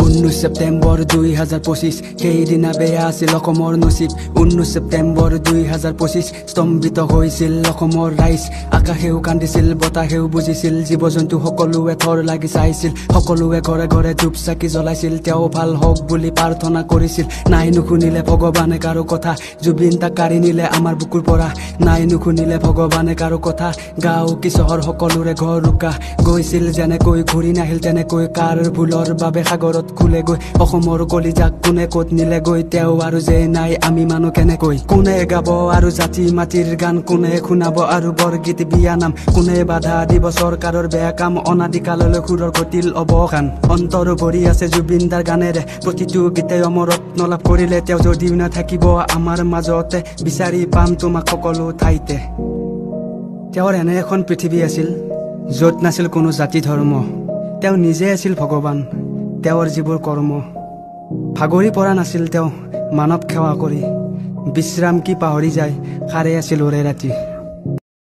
19 সেপ্টেম্বৰ 2025 সেইদিনা বেয়া আছিল অসমৰ নচিব 19 সেপ্টেম্বৰ 2025 স্তম্ভিত হৈছিল অসমৰ ৰাইজ আকাশেও কান্দিছিল বতাহেও বুজিছিল জীৱ জন্তু সকলোৱে থৰ লাগি চাইছিল সকলোৱে ঘৰে ঘৰে ধূপ চাকি জ্বলাইছিল তেওঁ ভাল হওক বুলি প্ৰাৰ্থনা কৰিছিল নাই নুশুনিলে ভগৱানে কাৰো কথা জুবিন তাক কাঢ়ি নিলে আমাৰ বুকুৰ পৰা নাই নুশুনিলে ভগৱানে কাৰো কথা গাঁও কি চহৰ সকলোৰে ঘৰ ৰুকা গৈছিল যেনেকৈ ঘূৰি নাহিল তেনেকৈ কাৰ ভুলৰ বাবে সাগৰত খুলে গৈ অসমৰ কলিজাক কোনে ক'ত নিলে গৈ তেওঁ আৰু যে নাই আমি মানুহ কেনেকৈ কোনে গাব আৰু জাতি মাটিৰ গান কোনে শুনাব আৰু বৰগীত বিয়ানাম কোনে বাধা দিব চৰকাৰৰ বেয়া কাম অনাদিকাললৈ সুৰৰ ঘটিল অৱসান অন্তৰ ভৰি আছে জুবিন দাৰ গানেৰে প্ৰতিটো গীতে অমৰত নলাপ কৰিলে তেওঁ যদিও নাথাকিব আমাৰ মাজতে বিচাৰি পাম তোমাক সকলো ঠাইতে তেওঁৰ এনে এখন পৃথিৱী আছিল য'ত নাছিল কোনো জাতি ধৰ্ম তেওঁ নিজে আছিল ভগৱান তেওঁৰ যিবোৰ কৰ্ম ভাগৰি পৰা নাছিল তেওঁ মানৱ সেৱা কৰি বিশ্ৰাম কি পাহৰি যায় সাৰে আছিল ওৰে ৰাতি